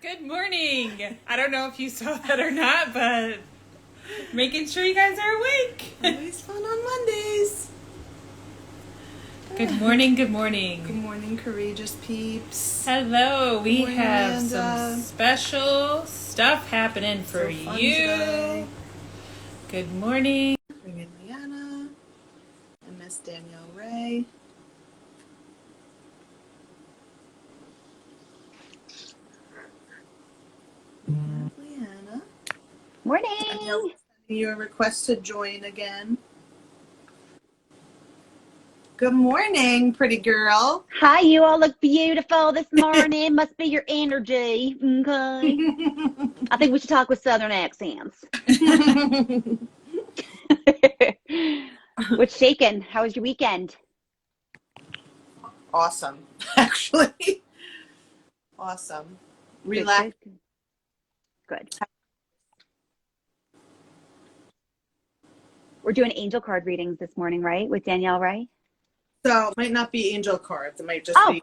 Good morning. I don't know if you saw that or not, but making sure you guys are awake. Always fun on Mondays. Good morning, good Good morning. morning, courageous peeps. Hello, we Good morning, have Amanda. some special stuff happening for So fun you. today. Good morning. Bring in Leanna and Miss Danielle Ray. Leanna. Morning. Danielle, sending you a request to join again. Good morning, pretty girl. Hi, you all look beautiful this morning. Must be your energy. Okay. I think we should talk with Southern accents. What's shaking? How was your weekend? Awesome, actually. Awesome. Relax. Good. We're doing angel card readings this morning, right? With Danielle Ray? So it might not be angel cards. It might just be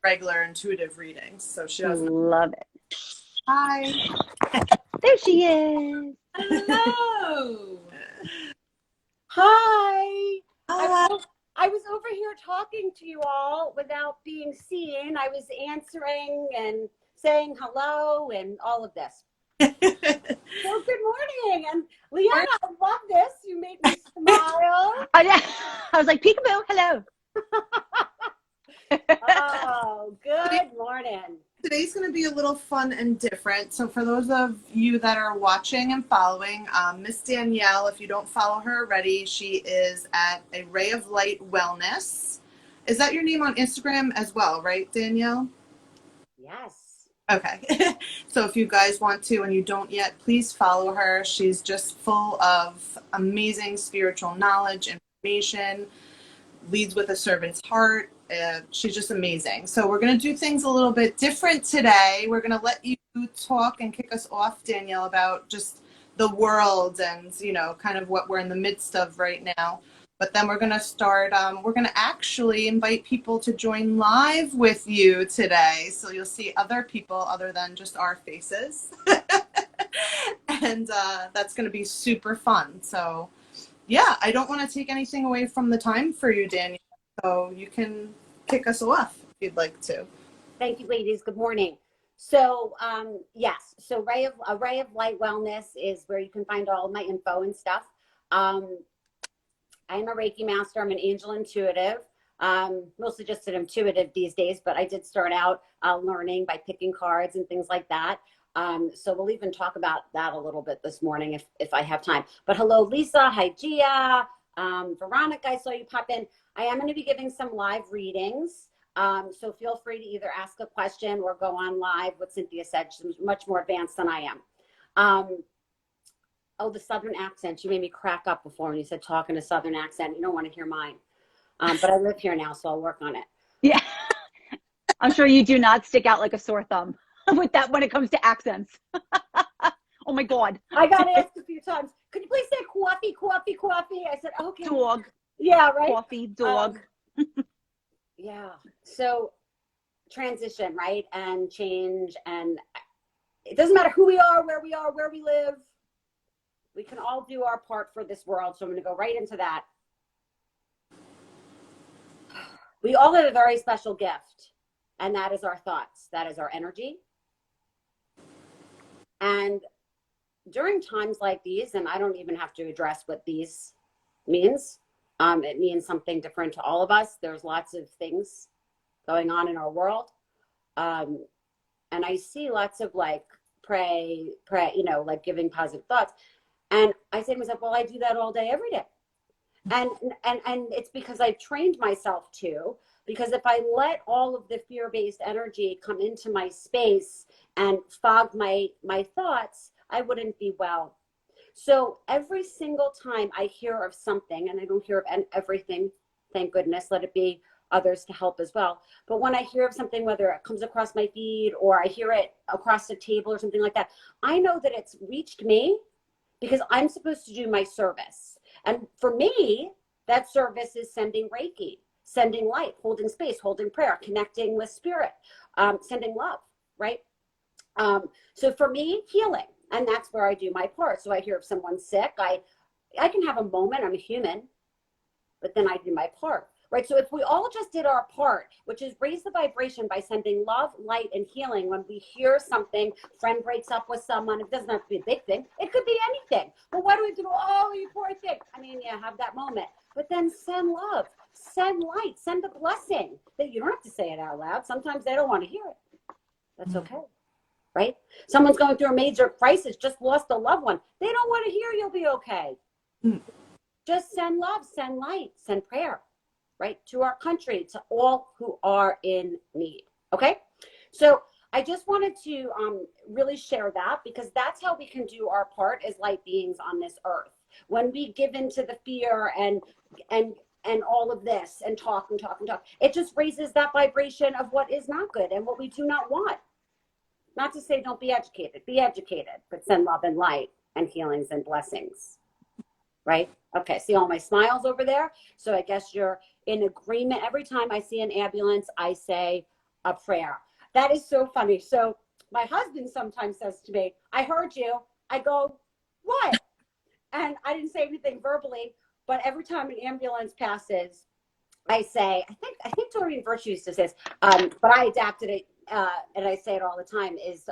regular intuitive readings. So she doesn't. Love it. Hi. There she is. Hello. Hi. Hi. I was over here talking to you all without being seen. I was answering and saying hello and all of this. So good morning. And Leanna, I love this. You made me smile. I was like, peekaboo, hello. Oh, good morning. Today's going to be a little fun and different. So for those of you that are watching and following, Miss Danielle, if you don't follow her already, she is at A Ray of Light Wellness. Is that your name on Instagram as well, right, Danielle? Yes. Okay. So if you guys want to and you don't yet, please follow her. She's just full of amazing spiritual knowledge, information, leads with a servant's heart. She's just amazing. So we're going to do things a little bit different today. We're going to let you talk and kick us off, Danielle, about just the world and, you know, kind of what we're in the midst of right now. But then we're going to start, we're going to actually invite people to join live with you today. So you'll see other people other than just our faces. And that's going to be super fun. So yeah, I don't want to take anything away from the time for you, Danielle. So you can kick us off if you'd like to. Thank you, ladies. Good morning. So, yes. So A Ray of Light Wellness is where you can find all of my info and stuff. I am a Reiki master. I'm an angel intuitive, mostly just an intuitive these days, but I did start out learning by picking cards and things like that. So we'll even talk about that a little bit this morning if I have time. But hello, Lisa. Hi, Gia. Veronica, I saw you pop in. I am going to be giving some live readings. So feel free to either ask a question or go on live. What Cynthia said, she's much more advanced than I am. Oh, the Southern accent. You made me crack up before when you said talk in a Southern accent. You don't want to hear mine. But I live here now, so I'll work on it. Yeah. I'm sure you do not stick out like a sore thumb with that when it comes to accents. Oh my God. I got asked a few times, could you please say coffee, coffee, coffee? I said, okay. Dog. Yeah, right? Coffee, dog. Yeah. So transition, right? And change. And it doesn't matter who we are, where we live. We can all do our part for this world. So I'm going to go right into that. We all have a very special gift, and that is our thoughts. That is our energy. And during times like these, and I don't even have to address what these means. It means something different to all of us. There's lots of things going on in our world. And I see lots of like pray, you know, like giving positive thoughts. And I say to myself, well, I do that all day, every day. And it's because I've trained myself to, because if I let all of the fear-based energy come into my space and fog my thoughts, I wouldn't be well. So every single time I hear of something, and I don't hear of everything, thank goodness, let it be others to help as well. But when I hear of something, whether it comes across my feed or I hear it across the table or something like that, I know that it's reached me because I'm supposed to do my service. And for me, that service is sending Reiki, sending light, holding space, holding prayer, connecting with spirit, sending love, right? So for me, healing, and that's where I do my part. So I hear if someone's sick, I can have a moment. I'm a human, but then I do my part. Right. So if we all just did our part, which is raise the vibration by sending love, light, and healing when we hear something, friend breaks up with someone, it doesn't have to be a big thing. It could be anything. But why do we do, oh, you poor thing? I mean, yeah, have that moment. But then send love, send light, send a blessing. That you don't have to say it out loud. Sometimes they don't want to hear it. That's okay. Right? Someone's going through a major crisis, just lost a loved one. They don't want to hear you'll be okay. Just send love, send light, send prayer. Right, to our country, to all who are in need. Okay, so I just wanted to really share that, because that's how we can do our part as light beings on this earth. When we give into the fear and all of this and talk, it just raises that vibration of what is not good and what we do not want. Not to say don't be educated, but send love and light and healings and blessings. Right? Okay, see all my smiles over there? So I guess you're in agreement. Every time I see an ambulance, I say a prayer. That is so funny. So my husband sometimes says to me, I heard you. I go, what? And I didn't say anything verbally, but every time an ambulance passes, I say, I think Doreen Virtue used to say this, but I adapted it, and I say it all the time, is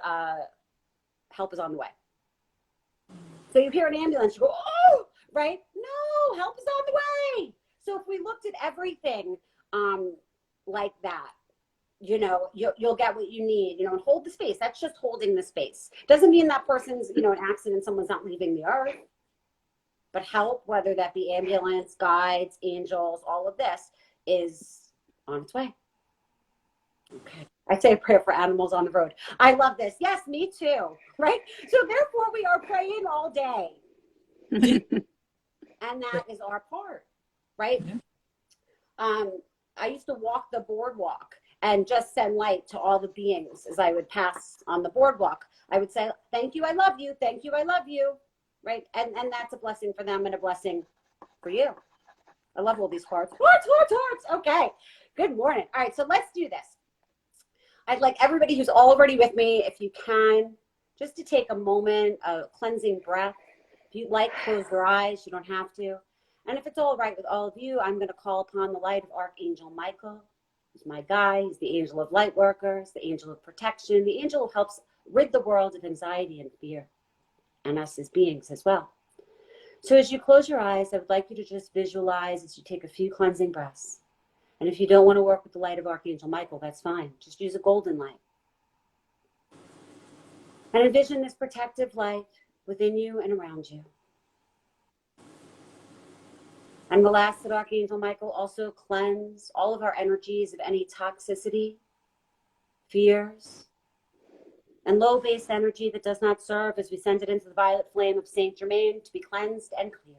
help is on the way. So you hear an ambulance, you go, oh, right? No, help is on the way. So if we looked at everything like that, you know, you'll get what you need, you know, and hold the space. That's just holding the space. Doesn't mean that person's, you know, an accident, someone's not leaving the earth. But help, whether that be ambulance, guides, angels, all of this is on its way. Okay. I say a prayer for animals on the road. I love this. Yes, me too. Right? So therefore we are praying all day. And that is our part, right? I used to walk the boardwalk and just send light to all the beings as I would pass on the boardwalk. I would say, thank you, I love you. Thank you, I love you. Right? And that's a blessing for them and a blessing for you. I love all these hearts. Hearts. Okay. Good morning. All right. So let's do this. I'd like everybody who's already with me, if you can, just to take a moment, a cleansing breath. If you'd like, close your eyes. You don't have to. And if it's all right with all of you, I'm going to call upon the light of Archangel Michael. He's my guide. He's the angel of light workers, the angel of protection, the angel who helps rid the world of anxiety and fear, and us as beings as well. So as you close your eyes, I would like you to just visualize as you take a few cleansing breaths. And if you don't want to work with the light of Archangel Michael, that's fine. Just use a golden light. And envision this protective light within you and around you. And we'll ask that Archangel Michael also cleanse all of our energies of any toxicity, fears, and low-based energy that does not serve, as we send it into the violet flame of Saint Germain to be cleansed and clear.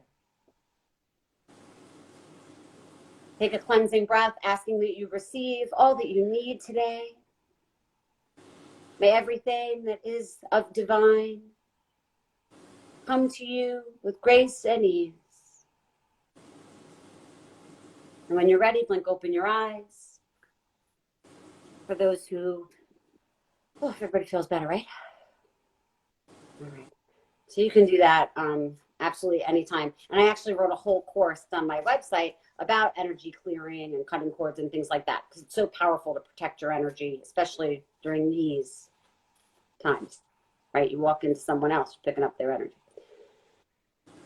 Take a cleansing breath, asking that you receive all that you need today. May everything that is of divine come to you with grace and ease. And when you're ready, blink open your eyes. For those who, everybody feels better, right? All right. So you can do that absolutely anytime. And I actually wrote a whole course on my website about energy clearing and cutting cords and things like that, because it's so powerful to protect your energy, especially during these times, right? You walk into someone else picking up their energy.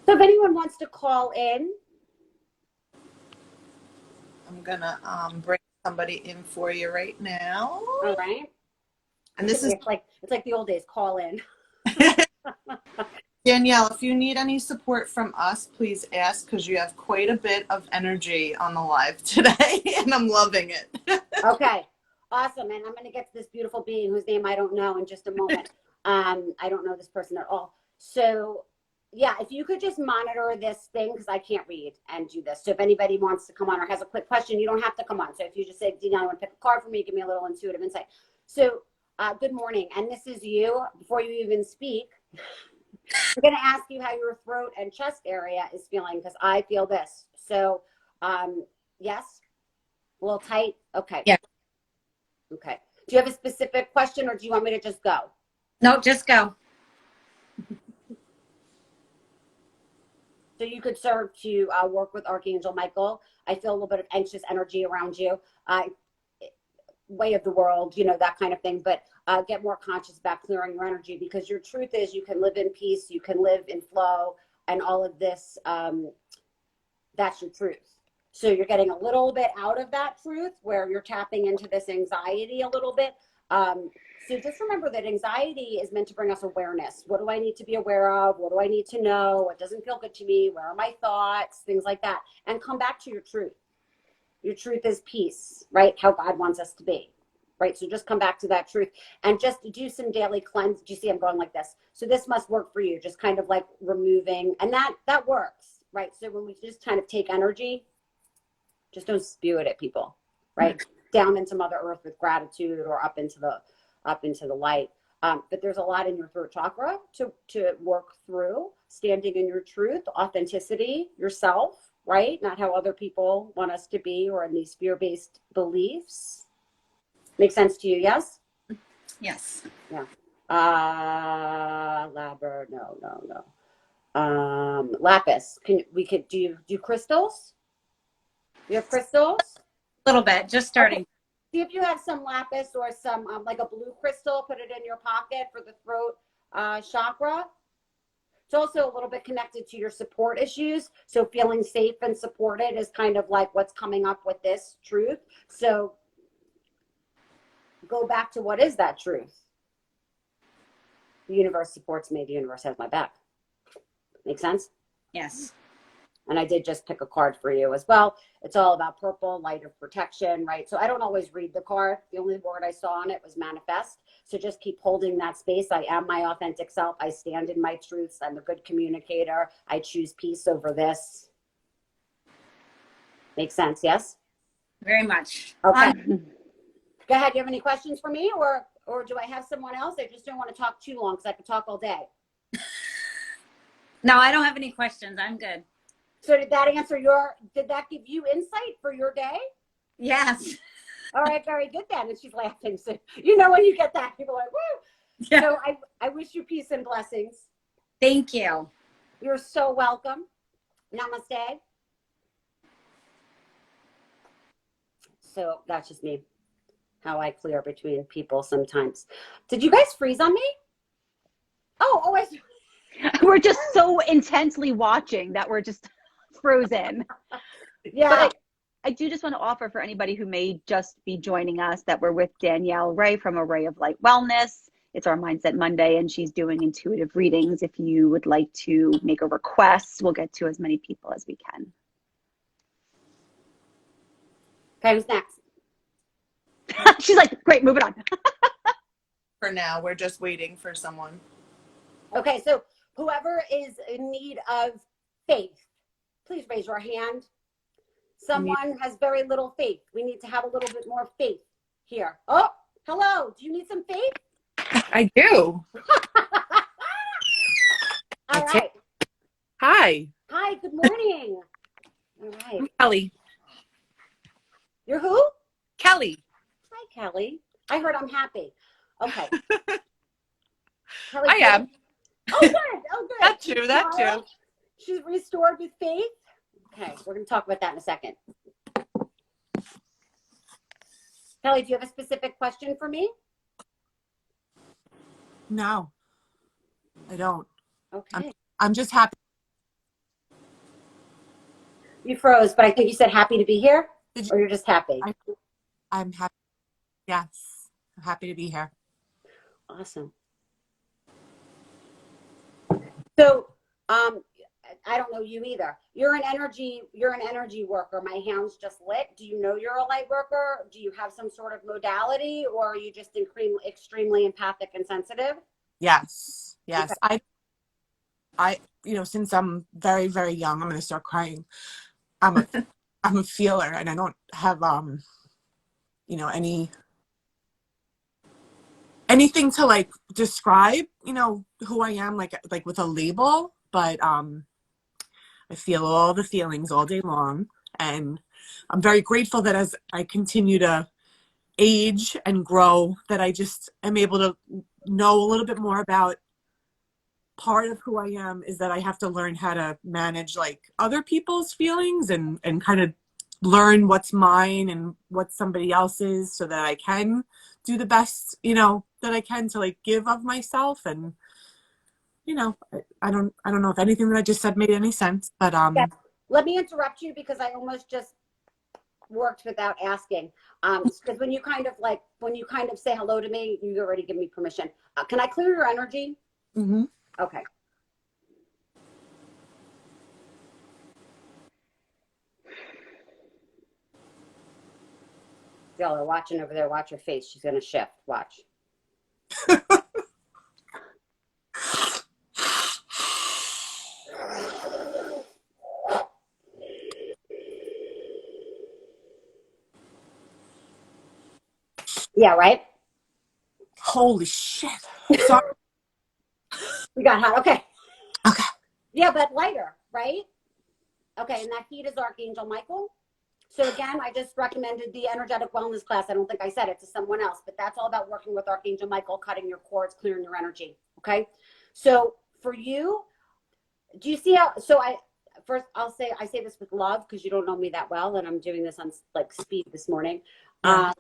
So if anyone wants to call in. I'm going to bring somebody in for you right now. All right. And this is it's like the old days, call in. Danielle, if you need any support from us, please ask, because you have quite a bit of energy on the live today, and I'm loving it. Okay, awesome. And I'm going to get to this beautiful being whose name I don't know in just a moment. I don't know this person at all. So, yeah, if you could just monitor this thing, because I can't read and do this. So if anybody wants to come on or has a quick question, you don't have to come on. So if you just say, Danielle, I want to pick a card for me, give me a little intuitive insight. So good morning. And this is you. Before you even speak, I'm going to ask you how your throat and chest area is feeling, because I feel this. So, yes? A little tight? Okay. Yeah. Okay. Do you have a specific question, or do you want me to just go? No, just go. So you could serve to work with Archangel Michael. I feel a little bit of anxious energy around you. Way of the world, you know, that kind of thing. But get more conscious about clearing your energy, because your truth is you can live in peace, you can live in flow, and all of this, that's your truth. So you're getting a little bit out of that truth where you're tapping into this anxiety a little bit. So just remember that anxiety is meant to bring us awareness. What do I need to be aware of? What do I need to know? What doesn't feel good to me? Where are my thoughts? Things like that. And come back to your truth. Your truth is peace, right? How God wants us to be, right? So just come back to that truth and just do some daily cleanse. Do you see I'm going like this? So this must work for you. Just kind of like removing, and that works, right? So when we just kind of take energy, just don't spew it at people, right? Down into Mother Earth with gratitude, or up into the light. But there's a lot in your throat chakra to work through. Standing in your truth, authenticity, yourself, right? Not how other people want us to be, or in these fear-based beliefs. Make sense to you? Yes. Yes. Yeah. No. Lapis. Do you do crystals? You have crystals? A little bit, just starting. Okay. See if you have some lapis or some like a blue crystal. Put it in your pocket for the throat chakra. It's also a little bit connected to your support issues. So feeling safe and supported is kind of like what's coming up with this truth. So go back to, what is that truth? The universe supports me. The universe has my back. Make sense? Yes. And I did just pick a card for you as well. It's all about purple, light of protection, right? So I don't always read the card. The only word I saw on it was manifest. So just keep holding that space. I am my authentic self. I stand in my truths. I'm a good communicator. I choose peace over this. Makes sense, yes? Very much. Okay. Go ahead. Do you have any questions for me, or do I have someone else? I just don't want to talk too long because I could talk all day. No, I don't have any questions. I'm good. So did that give you insight for your day? Yes. All right, very good then. And she's laughing. So you know when you get that, people are like, woo. Yeah. So I wish you peace and blessings. Thank you. You're so welcome. Namaste. So that's just me, how I clear between people sometimes. Did you guys freeze on me? Oh, We're just so intensely watching that we're just frozen. yeah. But I do just want to offer, for anybody who may just be joining us, that we're with Danielle Ray from Array of Light Wellness. It's our Mindset Monday, and she's doing intuitive readings. If you would like to make a request, we'll get to as many people as we can. Okay, who's next? She's like, great, moving on. For now, we're just waiting for someone. Okay, so whoever is in need of faith, please raise your hand. Someone has very little faith. We need to have a little bit more faith here. Oh, hello. Do you need some faith? I do. All right. Hi, Hi, good morning. All right. Kelly. You're who? Kelly. Hi, Kelly. I heard I'm happy. Okay. Kelly, I am. Oh, good. Oh, good. That too, that Tomorrow, too. She's restored with faith. Okay, we're going to talk about that in a second. Kelly, do you have a specific question for me? No, I don't. Okay. I'm just happy. You froze, but I think you said happy to be here, or you're just happy? I'm happy. Yes, I'm happy to be here. Awesome. So, I don't know you either. You're an energy worker. My hand's just lit. Do you know you're a light worker? Do you have some sort of modality, or are you just extremely empathic and sensitive? Yes, yes. Okay. I, since I'm very, very young, I'm gonna start crying. I'm a feeler, and I don't have, anything to like describe, who I am, like with a label, but I feel all the feelings all day long, and I'm very grateful that as I continue to age and grow, that I just am able to know a little bit more about part of who I am is that I have to learn how to manage like other people's feelings and kind of learn what's mine and what's somebody else's so that I can do the best, that I can to like give of myself. And, I don't know if anything that I just said made any sense, but, Yes. Let me interrupt you because I almost just worked without asking. Because when you kind of say hello to me, you already give me permission. Can I clear your energy? mm-hmm. Okay. Y'all are watching over there. Watch her face. She's going to shift. Watch. Yeah, right? Holy shit. Sorry. We got hot. Okay. Okay. Yeah, but lighter, right? Okay, and that heat is Archangel Michael. So again, I just recommended the energetic wellness class. I don't think I said it to someone else, but that's all about working with Archangel Michael, cutting your cords, clearing your energy. Okay. So for you, do you see how, I say this with love because you don't know me that well. And I'm doing this on like speed this morning. Yeah.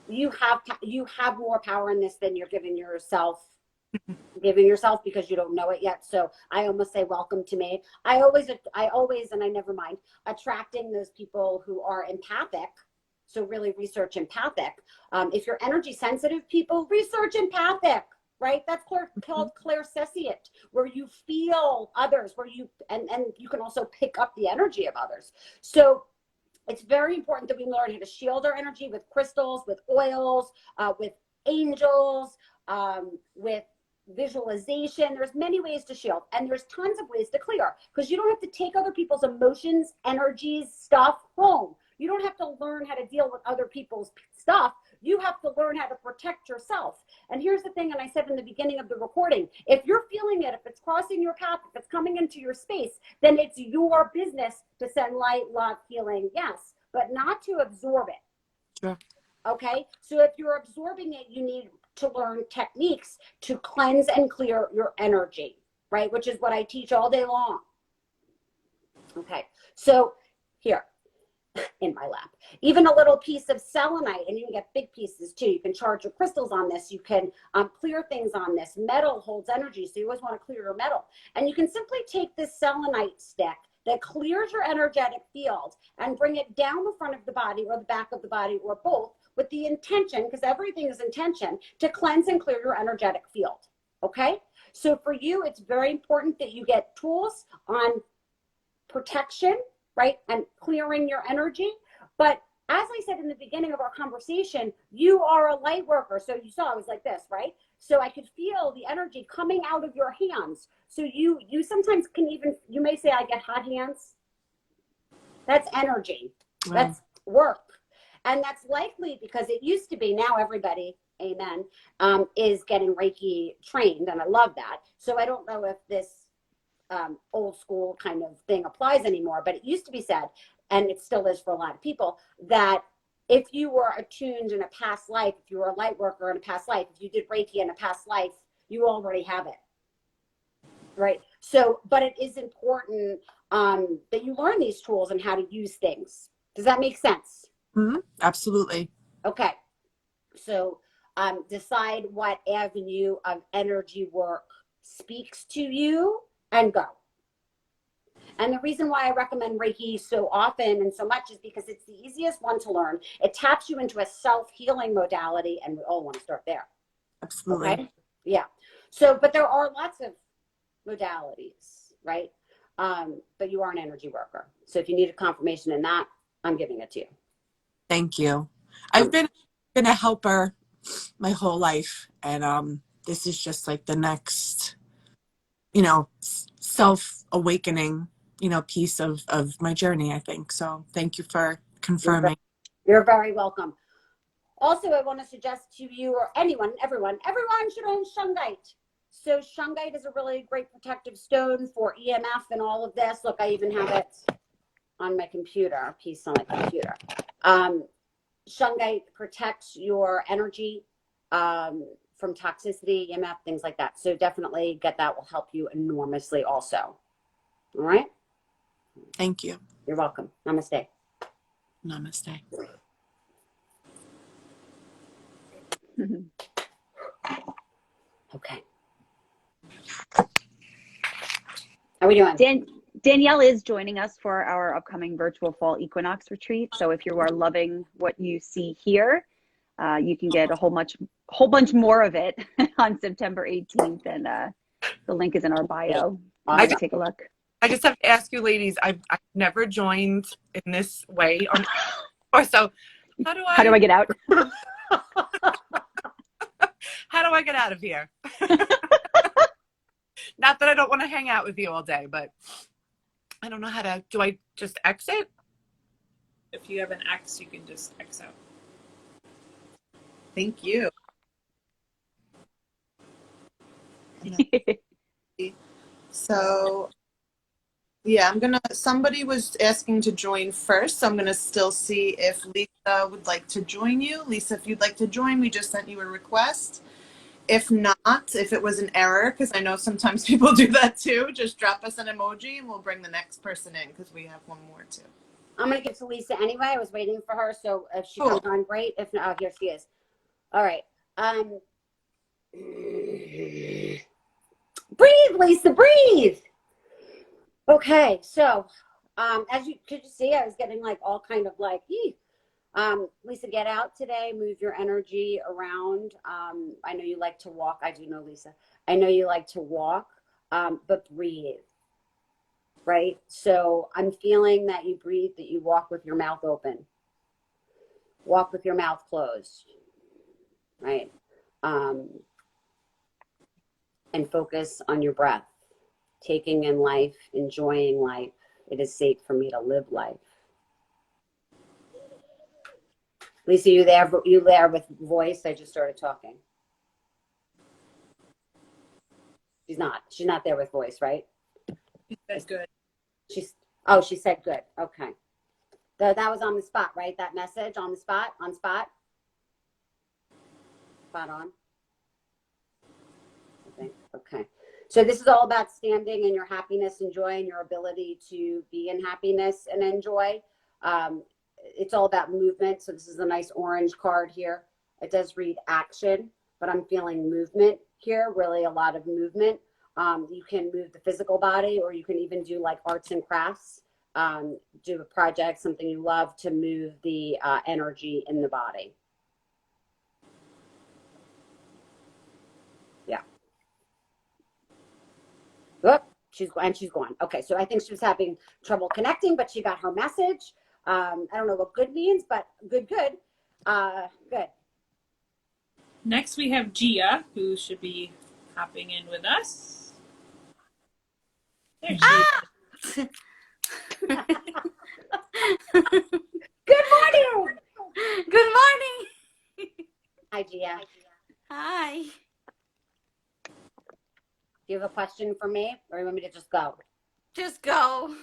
You have more power in this than you're giving yourself because you don't know it yet. So I almost say welcome to me. I always and I never mind attracting those people who are empathic. So really research empathic. If you're energy sensitive people, research empathic, right? That's called clairsentient, where you feel others, where you and you can also pick up the energy of others. So it's very important that we learn how to shield our energy with crystals, with oils, with angels, with visualization. There's many ways to shield, and there's tons of ways to clear, because you don't have to take other people's emotions, energies, stuff home. You don't have to learn how to deal with other people's stuff. You have to learn how to protect yourself. And here's the thing, and I said in the beginning of the recording, if you're feeling it, if it's crossing your path, if it's coming into your space, then it's your business to send light, love, healing, yes, but not to absorb it. Sure. Okay? So if you're absorbing it, you need to learn techniques to cleanse and clear your energy, right? Which is what I teach all day long. Okay, so here in my lap, even a little piece of selenite, and you can get big pieces too. You can charge your crystals on this. You can clear things on this. Metal holds energy, so you always want to clear your metal. And you can simply take this selenite stick that clears your energetic field and bring it down the front of the body or the back of the body or both, with the intention, because everything is intention, to cleanse and clear your energetic field. Okay? So for you, it's very important that you get tools on protection, right? And clearing your energy. But as I said in the beginning of our conversation, you are a light worker. So you saw I was like this, right? So I could feel the energy coming out of your hands. So you sometimes can even, you may say, I get hot hands. That's energy. Wow. That's work. And that's likely because it used to be, now everybody, amen, is getting Reiki trained. And I love that. So I don't know if this old school kind of thing applies anymore, but it used to be said, and it still is for a lot of people, that if you were attuned in a past life, if you were a light worker in a past life, if you did Reiki in a past life, you already have it. Right? So, but it is important that you learn these tools and how to use things. Does that make sense? Mm-hmm. Absolutely. Okay. So decide what avenue of energy work speaks to you and go. And the reason why I recommend Reiki so often and so much is because it's the easiest one to learn. It taps you into a self-healing modality, and we all want to start there. Absolutely. Okay? Yeah. So, but there are lots of modalities, right? But you are an energy worker. So if you need a confirmation in that, I'm giving it to you. Thank you. I've been a helper my whole life, and this is just like the next, self-awakening, piece of my journey, I think. So thank you for confirming. You're very welcome. Also, I want to suggest to you, or everyone should own shungite. So shungite is a really great protective stone for EMF and all of this. Look, I even have it on my computer, a piece on my computer. Shungite protects your energy from toxicity, EMF, things like that. So definitely get that, will help you enormously also. All right? Thank you. You're welcome. Namaste. Namaste. Okay. How are we doing? Danielle is joining us for our upcoming virtual fall equinox retreat. So if you are loving what you see here, you can get a whole bunch more of it on September 18th, and the link is in our bio. I Take a look. I just have to ask you, ladies. I've never joined in this way or so. How do I get out? How do I get out of here? Not that I don't want to hang out with you all day, but I don't know how to. Do I just exit? If you have an X, you can just X out. Thank you. So, yeah, somebody was asking to join first, so I'm gonna still see if Lisa would like to join you. Lisa, if you'd like to join, we just sent you a request. If not, if it was an error, because I know sometimes people do that too, just drop us an emoji and we'll bring the next person in, because we have one more too. I'm going to give to Lisa anyway. I was waiting for her. So if she Cool. comes on, great. If not, oh, here she is. All right. Breathe, Lisa, breathe. Okay. So, as you could see, I was getting like all kind of like, Lisa, get out today, move your energy around. I know you like to walk. I do know, Lisa. I know you like to walk, but breathe. Right? So I'm feeling that you breathe, that you walk with your mouth open. Walk with your mouth closed. Right? And focus on your breath. Taking in life, enjoying life. It is safe for me to live life. Lisa, you there with voice? I just started talking. She's not there with voice, right? That's good. She said good. Okay. That was on the spot, right? That message on the spot, spot on. I think. Okay. So this is all about standing in your happiness and joy and your ability to be in happiness and enjoy. It's all about movement. So this is a nice orange card here. It does read action, but I'm feeling movement here, really a lot of movement. You can move the physical body, or you can even do like arts and crafts, do a project, something you love, to move the energy in the body. Yeah. Oop, she's gone. Okay, so I think she was having trouble connecting, but she got her message. I don't know what good means, but good. Good. Next, we have Gia, who should be hopping in with us. There she is. Good morning. Good morning. Hi, Gia. Hi. Do you have a question for me, or you want me to just go? Just go.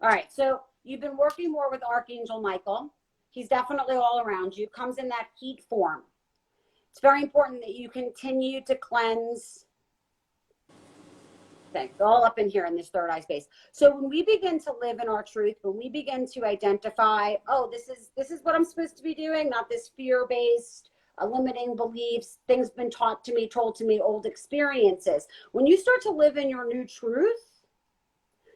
All right, so you've been working more with Archangel Michael. He's definitely all around you, comes in that heat form. It's very important that you continue to cleanse. Okay, it's all up in here in this third eye space. So when we begin to live in our truth, when we begin to identify, oh, this is what I'm supposed to be doing, not this fear-based, limiting beliefs, things been taught to me, told to me, old experiences. When you start to live in your new truth,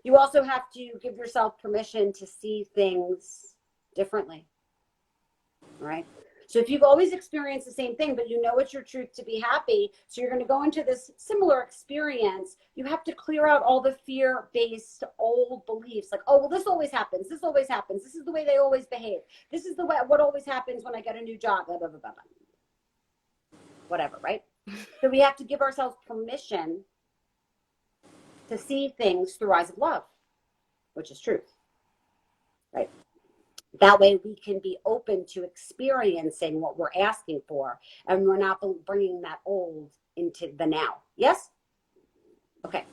you also have to give yourself permission to see things differently, right? So if you've always experienced the same thing, but you know it's your truth to be happy, so you're going to go into this similar experience, you have to clear out all the fear-based old beliefs, like, oh, well, this always happens, this always happens, this is the way they always behave, this is the way, what always happens when I get a new job, blah, blah, blah, blah, blah. Whatever, right? So we have to give ourselves permission to see things through eyes of love, which is truth, right? That way we can be open to experiencing what we're asking for, and we're not bringing that old into the now. Yes? Okay.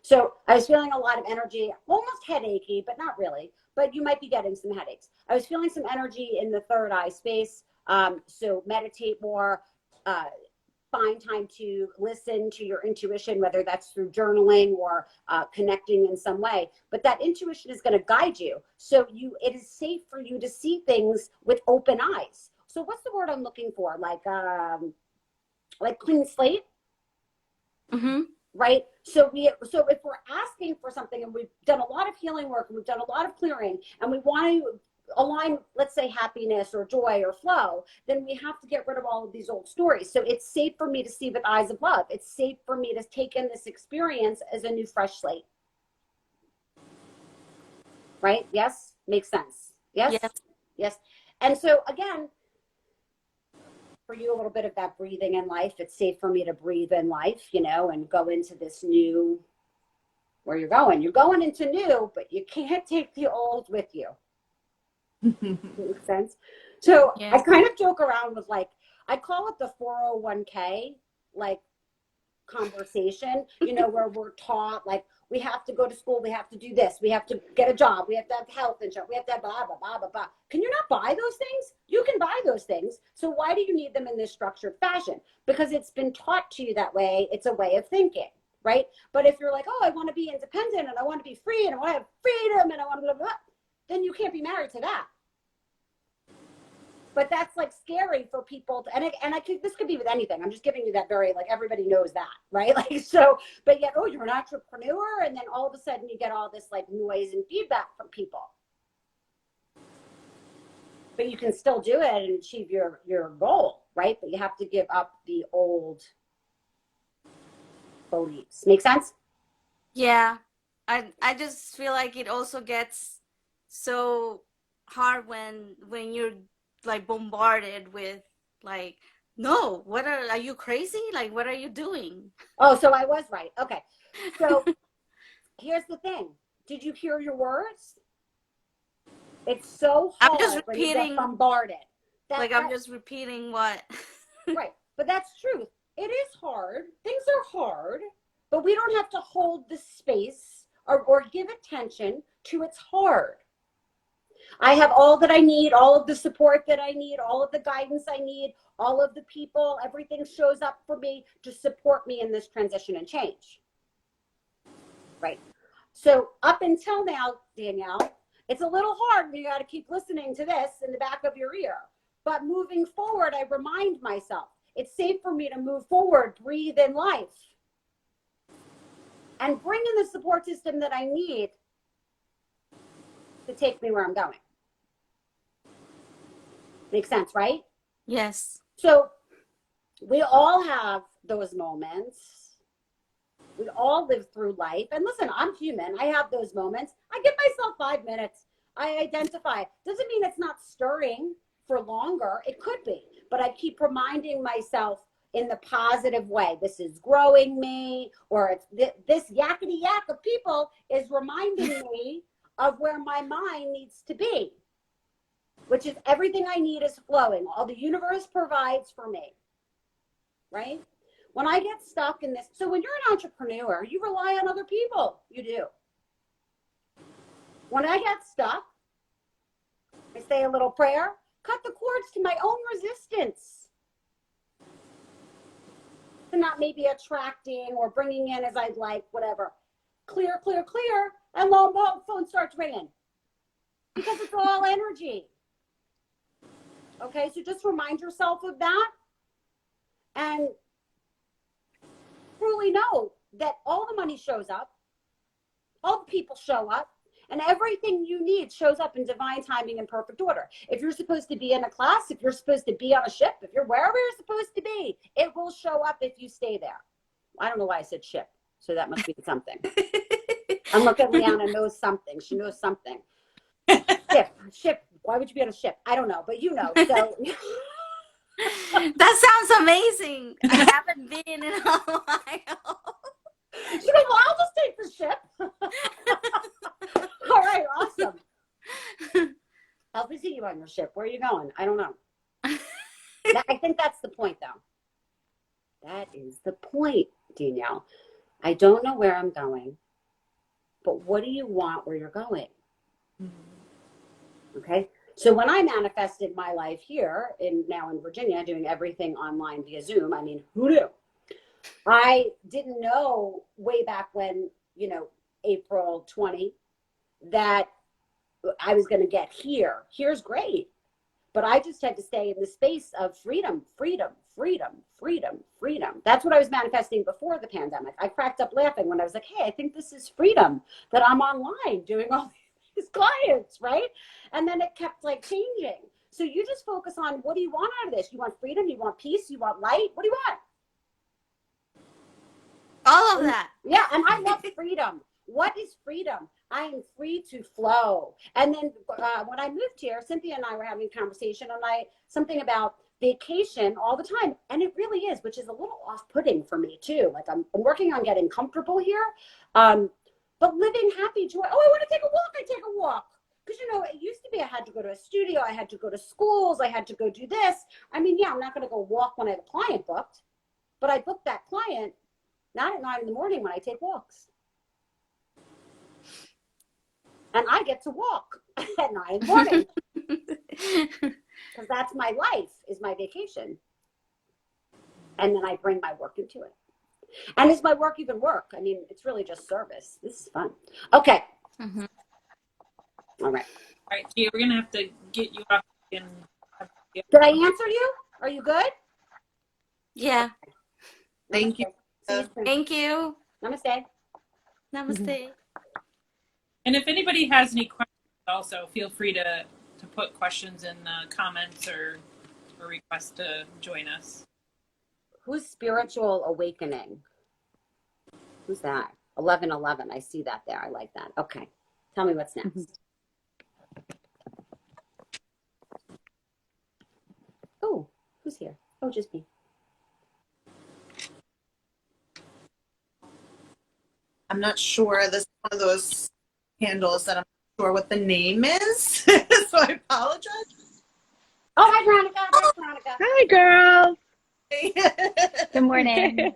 So I was feeling a lot of energy, almost headachy, but not really. But you might be getting some headaches. I was feeling some energy in the third eye space. So meditate more, find time to listen to your intuition, whether that's through journaling or connecting in some way. But that intuition is going to guide you. So it is safe for you to see things with open eyes. So what's the word I'm looking for? Like clean slate, Mm-hmm. right? So if we're asking for something, and we've done a lot of healing work, and we've done a lot of clearing, and we want to align, let's say, happiness or joy or flow, then we have to get rid of all of these old stories. So it's safe for me to see with eyes of love. It's safe for me to take in this experience as a new fresh slate. Right? Yes? Makes sense. Yes? Yes. Yes. And so again, for you, a little bit of that breathing in life. It's safe for me to breathe in life, and go into this new, where you're going. You're going into new, but you can't take the old with you. Makes sense. So Yeah. I kind of joke around with I call it the 401k conversation, where we're taught we have to go to school, we have to do this, we have to get a job, we have to have health insurance, we have to have blah, blah, blah, blah, blah. Can you not buy those things? You can buy those things. So why do you need them in this structured fashion? Because it's been taught to you that way. It's a way of thinking, right? But if you're I want to be independent and I want to be free and I want to have freedom and I want to blah, blah, blah, then you can't be married to that. But that's scary for people this could be with anything. I'm just giving you that very everybody knows that, right? But yet, you're an entrepreneur, and then all of a sudden you get all this noise and feedback from people. But you can still do it and achieve your goal, right? But you have to give up the old beliefs. Make sense? Yeah. I just feel like it also gets so hard when you're bombarded with no, are you crazy? What are you doing? Oh, so I was right. Okay. So here's the thing. Did you hear your words? It's so hard I'm just when you repeating, get bombarded. I'm just repeating what. Right. But that's truth. It is hard. Things are hard, but we don't have to hold the space or give attention to it's hard. I have all that I need, all of the support that I need, all of the guidance I need, all of the people, everything shows up for me to support me in this transition and change. Right. So up until now, Danielle, it's a little hard when you got to keep listening to this in the back of your ear. But moving forward, I remind myself, it's safe for me to move forward, breathe in life, and bring in the support system that I need to take me where I'm going. Makes sense, right? Yes. So we all have those moments. We all live through life. And listen, I'm human. I have those moments. I give myself 5 minutes. I identify. Doesn't mean it's not stirring for longer. It could be. But I keep reminding myself in the positive way. This is growing me, or it's this yakety yak of people is reminding me of where my mind needs to be, which is everything I need is flowing. All the universe provides for me, right? When I get stuck in this, so when you're an entrepreneur, you rely on other people. You do. When I get stuck, I say a little prayer, cut the cords to my own resistance. To not maybe attracting or bringing in as I'd like, whatever. Clear, clear, clear, and lo and behold, phone starts ringing. Because it's all energy. Okay, so just remind yourself of that. And truly know that all the money shows up, all the people show up, and everything you need shows up in divine timing and perfect order. If you're supposed to be in a class, if you're supposed to be on a ship, if you're wherever you're supposed to be, it will show up if you stay there. I don't know why I said ship, so that must be something. I'm looking at Leanna knows something. She knows something. Ship. Why would you be on a ship? I don't know, but you know. So That sounds amazing. I haven't been in a while. she goes, well, I'll just take the ship. All right, awesome. I'll visit you on your ship. Where are you going? I don't know. I think that's the point, though. That is the point, Danielle. I don't know where I'm going. but what do you want where you're going? Okay. So when I manifested my life here now in Virginia, doing everything online via Zoom, I mean, who knew? I didn't know way back when, April 20, that I was going to get here. Here's great. But I just had to stay in the space of freedom, freedom, freedom, freedom, freedom. That's what I was manifesting before the pandemic. I cracked up laughing when I was like, hey, I think this is freedom, that I'm online doing all these clients, right? And then it kept like changing. So you just focus on, what do you want out of this? You want freedom? You want peace? You want light? What do you want? All of that. Yeah, and I love freedom. What is freedom? I am free to flow. And then when I moved here, Cynthia and I were having a conversation, and something about vacation all the time, and it really is, which is a little off-putting for me too. Like I'm working on getting comfortable here, but living happy joy. Oh, I want to take a walk. I take a walk. Because, it used to be I had to go to a studio. I had to go to schools. I had to go do this. I mean, yeah, I'm not going to go walk when I have a client booked, but I booked that client not at 9 a.m. when I take walks. And I get to walk at 9 a.m. because that's my life, is my vacation. And then I bring my work into it. And is my work even work? I mean, it's really just service. This is fun. Okay. Mm-hmm. All right. All right, Gia, we're going to have to get you off. Did I answer you? Are you good? Yeah. Thank you. See you soon. Thank you. Namaste. Namaste. And if anybody has any questions also, feel free to put questions in the comments or request to join us. Who's spiritual awakening? Who's that? 1111. I see that there. I like that. Okay. Tell me what's next. Oh, who's here? Oh, just me. I'm not sure. This is one of those handles that I'm not sure what the name is. So I apologize. Oh, hi, Veronica. Hi, Veronica. Hi, girls. Good morning.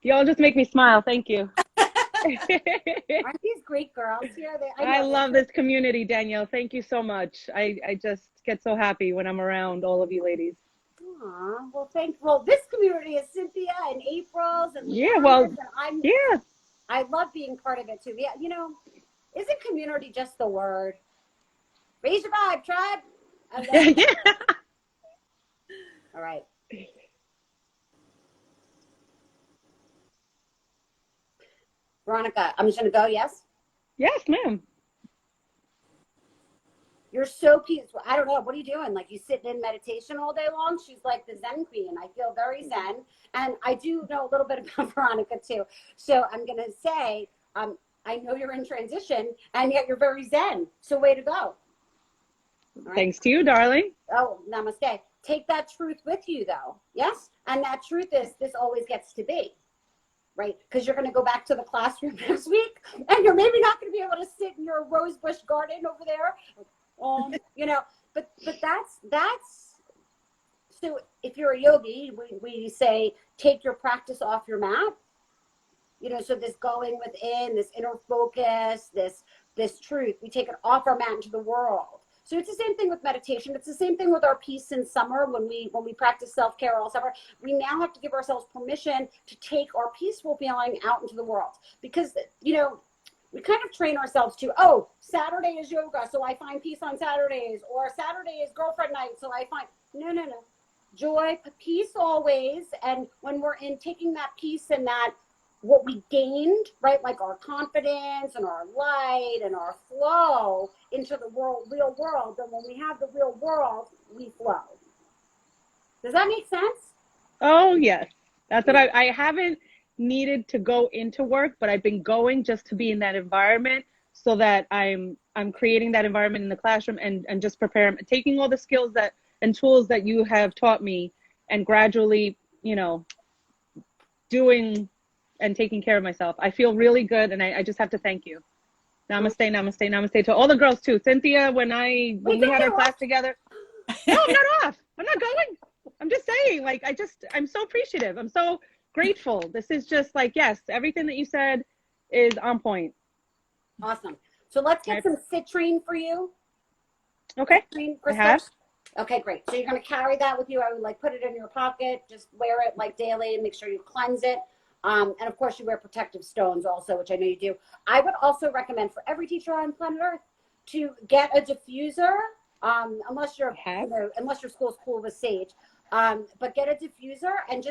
Y'all just make me smile. Thank you. Aren't these great girls here? I love this community, Danielle. Thank you so much. I just get so happy when I'm around all of you ladies. Aw, well, this community is Cynthia and April's and Yeah, well, and yeah. I love being part of it too. Yeah, isn't community just the word? Raise your vibe, tribe. Yeah. All right. Veronica, I'm just gonna go. Yes. Yes, ma'am. You're so peaceful. I don't know. What are you doing? Like, you sitting in meditation all day long? She's like the Zen queen. I feel very Zen. And I do know a little bit about Veronica too. So I'm going to say, I know you're in transition and yet you're very Zen. So way to go. All right? Thanks to you, darling. Oh, namaste. Take that truth with you though. Yes. And that truth is, this always gets to be. Right? Because you're going to go back to the classroom next week and you're maybe not going to be able to sit in your rose bush garden over there. But that's so if you're a yogi, we say take your practice off your mat, so this going within, this inner focus, this truth, we take it off our mat into the world. So it's the same thing with meditation. It's the same thing with our peace in summer when we practice self-care all summer. We now have to give ourselves permission to take our peaceful feeling out into the world because we kind of train ourselves to, Saturday is yoga, so I find peace on Saturdays, or Saturday is girlfriend night, so I find, no. Joy, peace always, and when we're in taking that peace and that, what we gained, right, like our confidence and our light and our flow into the real world, then when we have the real world, we flow. Does that make sense? Oh, yes. That's what I haven't needed to go into work, but I've been going just to be in that environment so that I'm creating that environment in the classroom and just preparing, taking all the skills and tools that you have taught me and gradually, doing and taking care of myself. I feel really good and I just have to thank you. Namaste, namaste, namaste to all the girls too. Cynthia, when we had our class together. No, I'm not off. I'm not going. I'm just saying, I'm so appreciative. I'm so grateful. This is just like, yes, everything that you said is on point. Awesome. So let's get some citrine for you. Okay. Citrine I have. crystals. Okay, great. So you're going to carry that with you. I would like put it in your pocket. Just wear it like daily and make sure you cleanse it. And of course, you wear protective stones also, which I know you do. I would also recommend for every teacher on planet Earth to get a diffuser, unless your unless your school's cool with sage. But get a diffuser and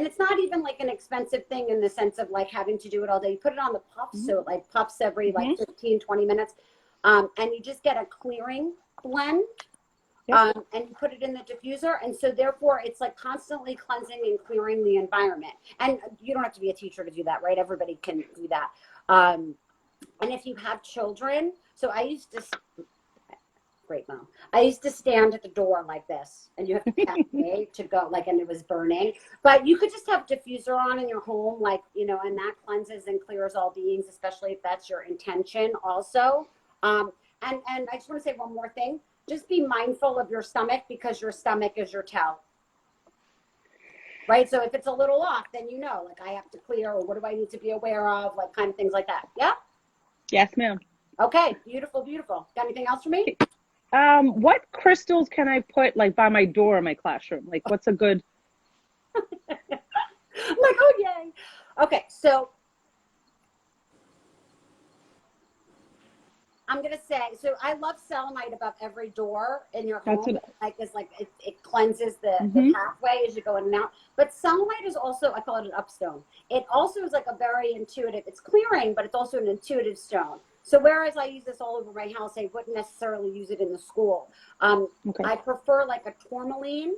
it's not even like an expensive thing in the sense of like having to do it all day. You put it on the puffs, so it like puffs every like 15, 20 minutes. And you just get a clearing blend. And you put it in the diffuser, and so therefore it's like constantly cleansing and clearing the environment. And you don't have to be a teacher to do that, right? Everybody can do that. And if you have children, so I used to, great mom, I used to stand at the door like this, and you have to tap me to go, like, and it was burning. But you could just have diffuser on in your home, like, you know, and that cleanses and clears all beings, especially if that's your intention also. And I just want to say one more thing. Just be mindful of your stomach, because your stomach is your tell. Right? So if it's a little off, then you know, like I have to clear, or what do I need to be aware of, like kind of things like that. Yeah? Yes, ma'am. Okay. Beautiful, beautiful. Got anything else for me? What crystals can I put like by my door in my classroom? Like what's a good... I'm like, oh, yay. Okay. So I'm going to say, so I love selenite above every door in your home. It cleanses the pathway as you go in and out. But selenite is also, I call it an upstone. It also is like a very intuitive, it's clearing, but it's also an intuitive stone. So whereas I use this all over my house, I wouldn't necessarily use it in the school. I prefer like a tourmaline,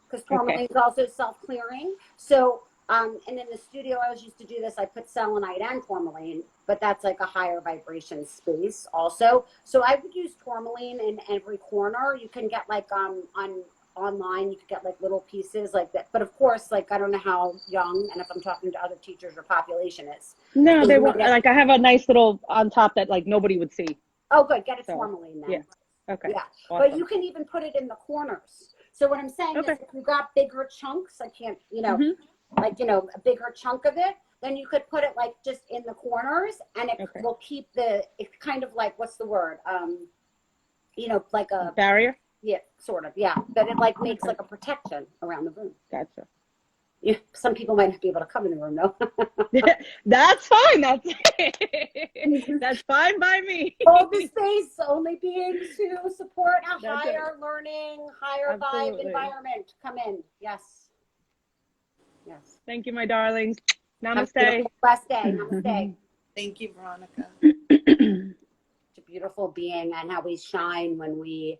because tourmaline is also self-clearing. So, and in the studio, I was used to do this. I put selenite and tourmaline, but that's like a higher vibration space also. So I would use tourmaline in every corner. You can get like online, you could get like little pieces like that. But of course, like I don't know how young, and if I'm talking to other teachers, your population is. No, they won't. Like I have a nice little on top that like nobody would see. Oh, good. Get a tourmaline then. Yeah. Okay. Yeah. Awesome. But you can even put it in the corners. So what I'm saying is if you got bigger chunks, I can't, you know, like, you know, a bigger chunk of it, then you could put it like just in the corners, and it will keep it's kind of like, what's the word? You know, like a barrier? Yeah, sort of. Yeah. But it like makes like a protection around the room. Gotcha. Yeah. Some people might not be able to come in the room, though. That's fine. That's fine by me. Hold the space, only beings who support a higher learning, higher vibe environment. Come in. Yes. Yes. Thank you, my darlings. Namaste. Blessed day. Namaste. Thank you, Veronica. It's a beautiful being, and how we shine when we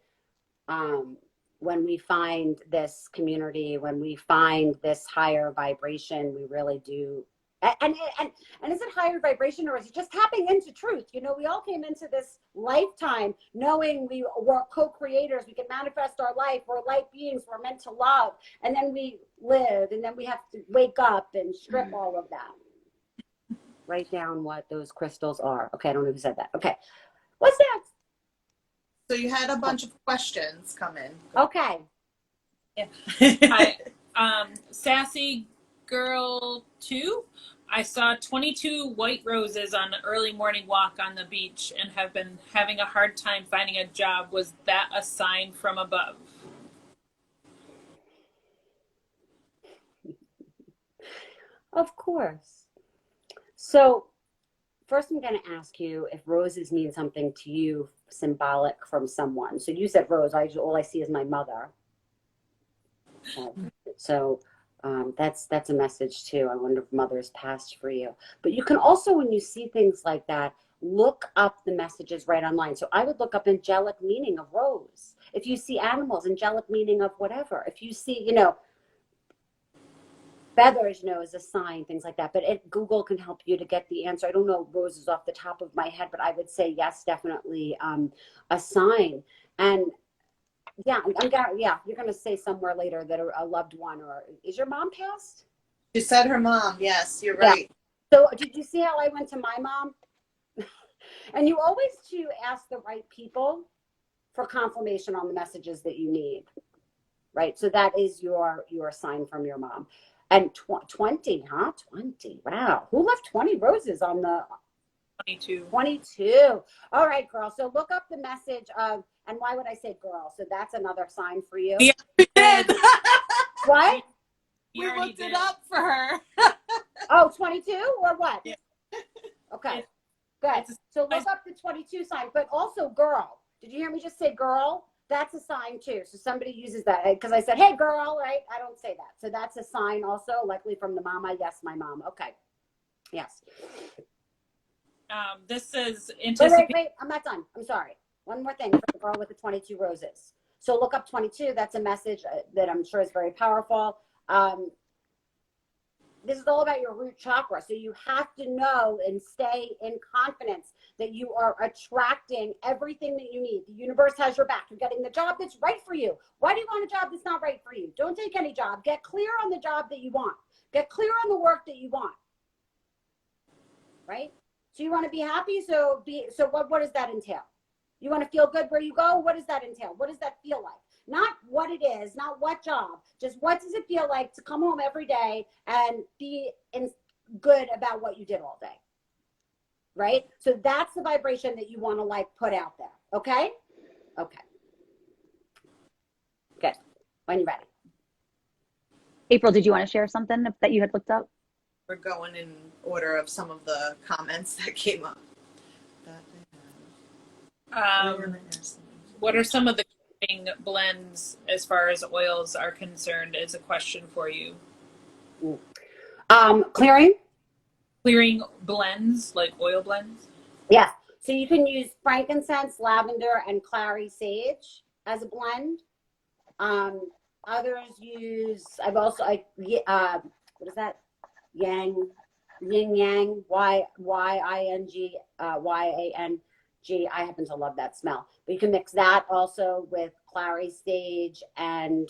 find this community, when we find this higher vibration. We really do. And is it higher vibration, or is it just tapping into truth? You know, we all came into this lifetime knowing we were co-creators. We can manifest our life. We're light beings. We're meant to love. And then we live, and then we have to wake up and strip all of that. Write down what those crystals are. Okay, I don't know who said that. Okay. What's next? So you had a bunch of questions come in. Okay. Yeah. Hi. Sassy Girl 2. I saw 22 white roses on an early morning walk on the beach and have been having a hard time finding a job. Was that a sign from above? Of course. So first I'm going to ask you if roses mean something to you, symbolic from someone. So you said rose. All I see is my mother. So that's a message too. I wonder if mother is passed for you. But you can also, when you see things like that, look up the messages right online. So I would look up angelic meaning of rose. If you see animals, angelic meaning of whatever. If you see, you know, feathers, you know, is a sign, things like that. But Google can help you to get the answer. I don't know roses off the top of my head, but I would say yes, definitely a sign. And yeah, you're going to say somewhere later that a loved one, or is your mom passed? She said her mom. Yes, you're right. So did you see how I went to my mom? And you always to ask the right people for confirmation on the messages that you need, right? So that is your sign from your mom. And 20, huh? 20. Wow. Who left 20 roses on the 22. 22. All right, girl. So look up the message of, and why would I say girl? So that's another sign for you. Yeah, we did. What? You We already looked it did. up for her. Oh, 22 or what? Yeah. Okay, It's- good. it's a- So look up the 22 sign, but also girl. Did you hear me just say girl? That's a sign too. So somebody uses that because I said, hey, girl, right? I don't say that. So that's a sign also, likely from the mama. Yes, my mom. Okay. Yes. This says Wait, anticipate. wait. I'm not done. I'm sorry. One more thing for the girl with the 22 roses. So look up 22. That's a message that I'm sure is very powerful. This is all about your root chakra. So you have to know and stay in confidence that you are attracting everything that you need. The universe has your back. You're getting the job that's right for you. Why do you want a job that's not right for you? Don't take any job. Get clear on the job that you want. Get clear on the work that you want. Right? So you want to be happy. So what does that entail? You want to feel good where you go? What does that entail? What does that feel like? Not what it is, not what job, just what does it feel like to come home every day and be good about what you did all day, right? So that's the vibration that you want to like put out there, okay? Okay. Good. When you're ready. April, did you want to share something that you had looked up? We're going in order of some of the comments that came up. What are some of the blends as far as oils are concerned is a question for you. Clearing? Clearing blends, like oil blends? Yes. So you can use frankincense, lavender, and clary sage as a blend. Others use, what is that? Yin Yang, Y-I-N-G, Y-A-N-G. I happen to love that smell. But you can mix that also with clary sage and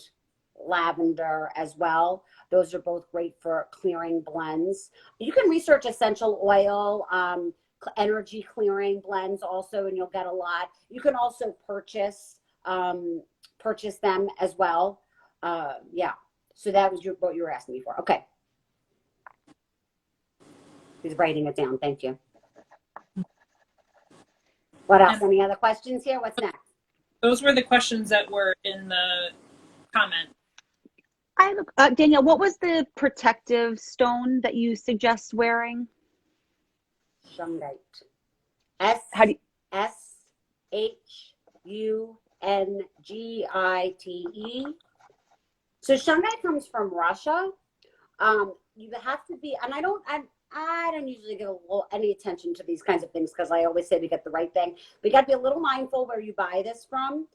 lavender as well. Those are both great for clearing blends. You can research essential oil, energy clearing blends also, and you'll get a lot. You can also purchase them as well. Yeah. So that was what you were asking me for. Okay. He's writing it down. Thank you. What else? Any other questions here? What's next? Those were the questions that were in the comment. Danielle, what was the protective stone that you suggest wearing? Shungite. How do you, Shungite. So shungite comes from Russia. You have to be, and I don't usually give any attention to these kinds of things because I always say to get the right thing. But you got to be a little mindful where you buy this from.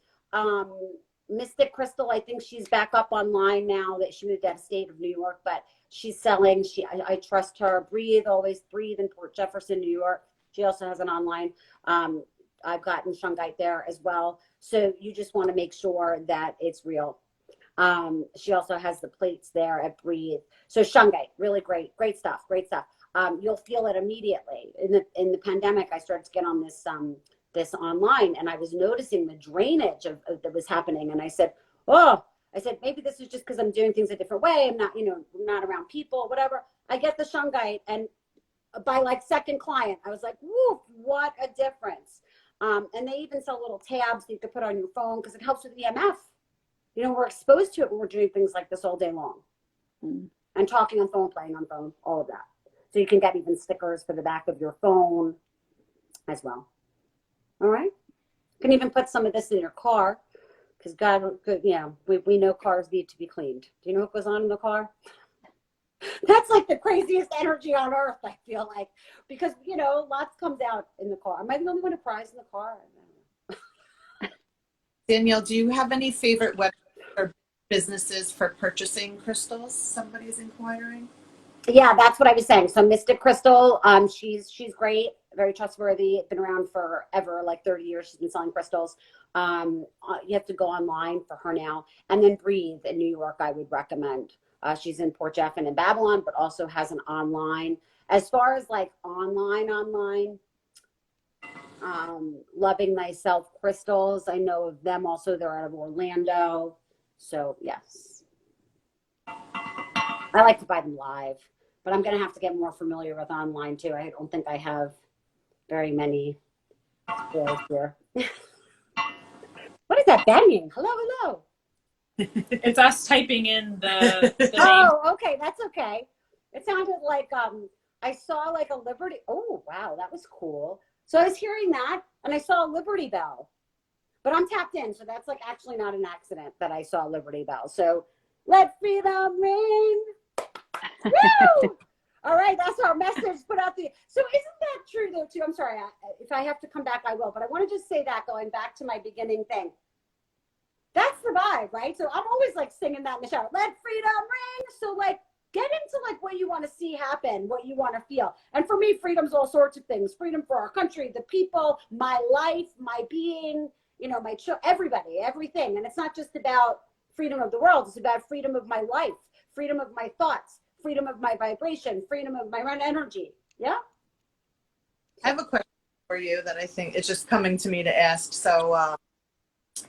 Mystic Crystal, I think she's back up online now that she moved out of state of New York, but she's selling. I trust her. Always Breathe in Port Jefferson, New York. She also has an online. I've gotten shungite there as well. So you just want to make sure that it's real. She also has the plates there at Breathe. So shungite, really great stuff. You'll feel it immediately. In the pandemic, I started to get on this online, and I was noticing the drainage that was happening. And I said, maybe this is just because I'm doing things a different way. I'm not around people, whatever. I get the shungite, and by like second client, I was like, woo, what a difference. And they even sell little tabs that you can put on your phone because it helps with EMF. We're exposed to it when we're doing things like this all day long. And talking on phone, playing on phone, all of that. So you can get even stickers for the back of your phone as well. All right. You can even put some of this in your car because we know cars need to be cleaned. Do you know what goes on in the car? That's like the craziest energy on earth, I feel like, because, lots comes out in the car. Am I the only one who cries in the car? Danielle, do you have any favorite websites or businesses for purchasing crystals? Somebody's inquiring. Yeah, that's what I was saying. So Mystic Crystal, she's great, very trustworthy, been around forever, like 30 years. She's been selling crystals. You have to go online for her now. And then Breathe in New York, I would recommend. She's in Port Jeff and in Babylon, but also has an online. As far as like online, Loving Thyself Crystals, I know of them also. They're out of Orlando. So yes. I like to buy them live, but I'm going to have to get more familiar with online too. I don't think I have very many squirrels here. What is that banging? Hello, hello. It's us typing in the name. Oh, okay, that's okay. It sounded like I saw like a Liberty. Oh, wow, that was cool. So I was hearing that, and I saw a Liberty Bell, but I'm tapped in, so that's like actually not an accident that I saw Liberty Bell. So let freedom ring. Woo! All right, that's our message put out there. So isn't that true though too? I'm sorry, if I have to come back, I will. But I want to just say that going back to my beginning thing. That's the vibe, right? So I'm always like singing that in the shower. Let freedom ring. So like get into like what you want to see happen, what you want to feel. And for me, freedom's all sorts of things. Freedom for our country, the people, my life, my being, you know, my everybody, everything. And it's not just about freedom of the world. It's about freedom of my life, freedom of my thoughts, freedom of my vibration, freedom of my own energy. Yeah. I have a question for you that I think it's just coming to me to ask. So,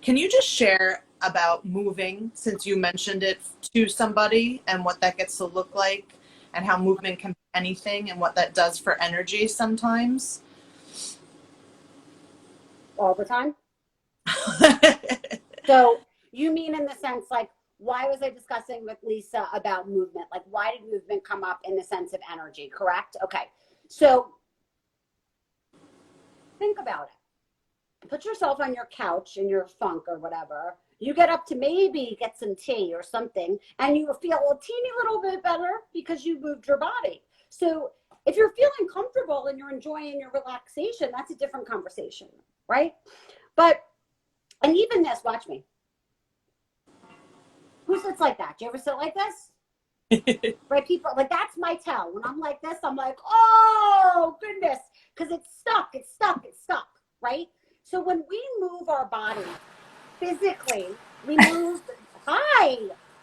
can you just share about moving, since you mentioned it to somebody, and what that gets to look like, and how movement can be anything, and what that does for energy sometimes? All the time. So you mean in the sense like, why was I discussing with Lisa about movement? Like, why did movement come up in the sense of energy? Correct? Okay. So think about it. Put yourself on your couch in your funk or whatever. You get up to maybe get some tea or something, and you feel a teeny little bit better because you moved your body. So if you're feeling comfortable and you're enjoying your relaxation, that's a different conversation, right? But, and even this, watch me. Who sits like that? Do you ever sit like this? Right, people, like that's my tell. When I'm like this, I'm like, oh goodness, because it's stuck, right? So when we move our body physically, we move,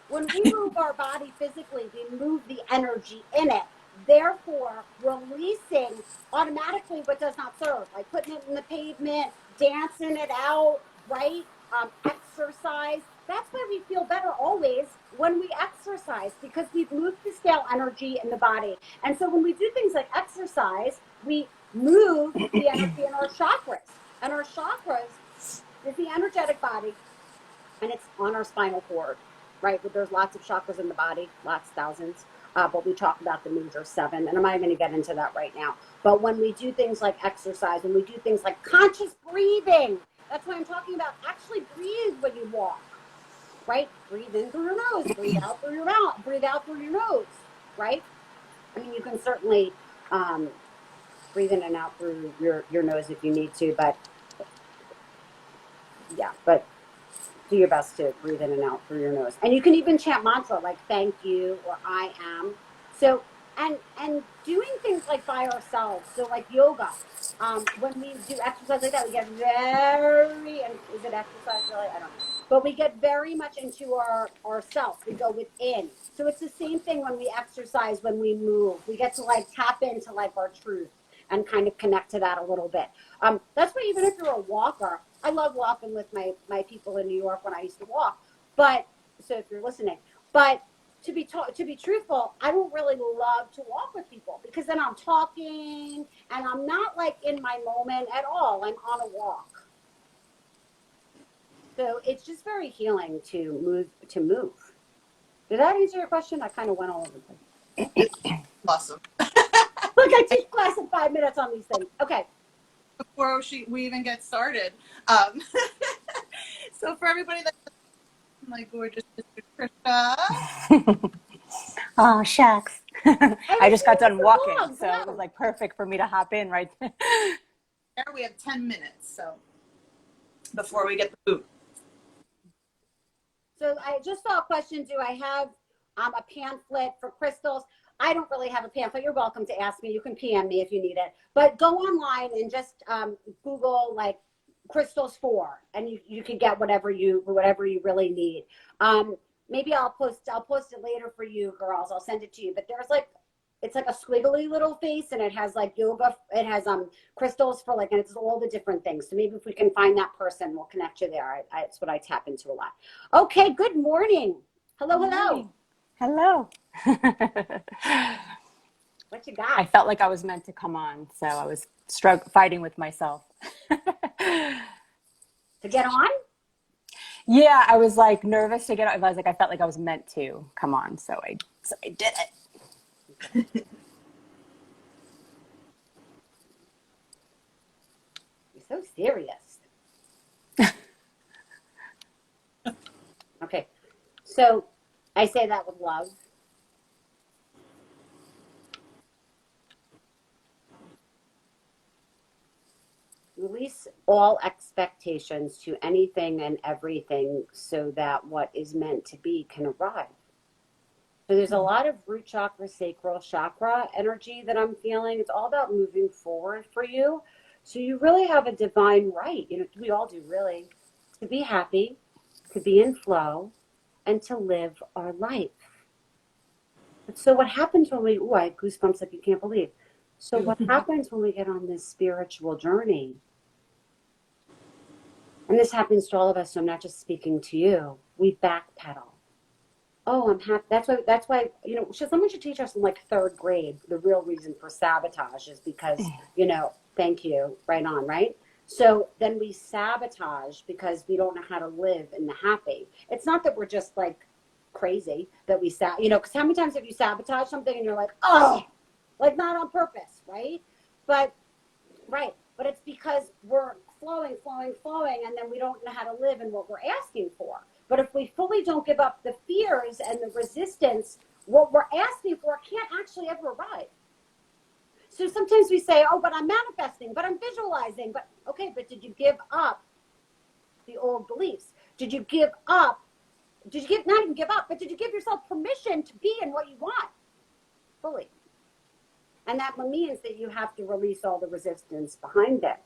when we move our body physically, we move the energy in it, therefore releasing automatically what does not serve, like putting it in the pavement, dancing it out, right? Exercise. That's why we feel better always when we exercise, because we've moved the stale energy in the body. And so when we do things like exercise, we move the energy in our chakras. And our chakras is the energetic body, and it's on our spinal cord, right? But there's lots of chakras in the body, lots, thousands. But we talk about the major 7, and I'm not going to get into that right now. But when we do things like exercise, when we do things like conscious breathing, that's why I'm talking about actually breathe when you walk, right? Breathe in through your nose, breathe out through your mouth, breathe out through your nose, right? I mean, you can certainly breathe in and out through your nose if you need to, but yeah, but do your best to breathe in and out through your nose. And you can even chant mantra like thank you or I am. So, and doing things like by ourselves. So like yoga, when we do exercise like that, we get very, and is it exercise really? I don't know. But we get very much into ourself. We go within. So it's the same thing when we exercise, when we move. We get to like tap into like our truth and kind of connect to that a little bit. That's why even if you're a walker, I love walking with my people in New York when I used to walk. But so if you're listening, but to be truthful, I don't really love to walk with people because then I'm talking and I'm not like in my moment at all. I'm on a walk. So it's just very healing to move. Did that answer your question? I kind of went all over the place. Awesome. Look, I teach class in 5 minutes on these things. Okay. Before we even get started. So for everybody that's my gorgeous Sister Trisha. Oh, shucks. I just got done walking, long, so it was like perfect for me to hop in right there. We have 10 minutes, so before we get the food. So I just saw a question. Do I have a pamphlet for crystals? I don't really have a pamphlet. You're welcome to ask me. You can PM me if you need it. But go online and just Google like crystals 4, and you can get whatever you really need. Maybe I'll post it later for you girls. I'll send it to you. But there's like, it's like a squiggly little face, and it has like yoga. It has crystals for like, and it's all the different things. So maybe if we can find that person, we'll connect you there. It's what I tap into a lot. Okay. Good morning. Hello. Hello. What you got? I felt like I was meant to come on, so I was fighting with myself. To get on? Yeah, I was like nervous to get on. I was like, I felt like I was meant to come on, so I did it. You're so serious. Okay. So I say that with love. Release all expectations to anything and everything so that what is meant to be can arrive. So there's a lot of root chakra, sacral chakra energy that I'm feeling. It's all about moving forward for you. So you really have a divine right, you know, we all do really, to be happy, to be in flow, and to live our life. So what happens when we, I have goosebumps like you can't believe. So what happens when we get on this spiritual journey? And this happens to all of us, so I'm not just speaking to you. We backpedal. Oh, I'm happy. That's why, you know, someone should teach us in like third grade, the real reason for sabotage is because, you know, thank you, right on, right? So then we sabotage because we don't know how to live in the happy. It's not that we're just like crazy that we, you know, because how many times have you sabotaged something and you're like, oh, like not on purpose, right? But it's because we're flowing, and then we don't know how to live in what we're asking for. But if we fully don't give up the fears and the resistance, what we're asking for can't actually ever arrive. So sometimes we say, oh, but I'm manifesting, but I'm visualizing, but okay, but did you give up the old beliefs? Did you give up? Did you not even give up, but did you give yourself permission to be in what you want fully? And that means that you have to release all the resistance behind it.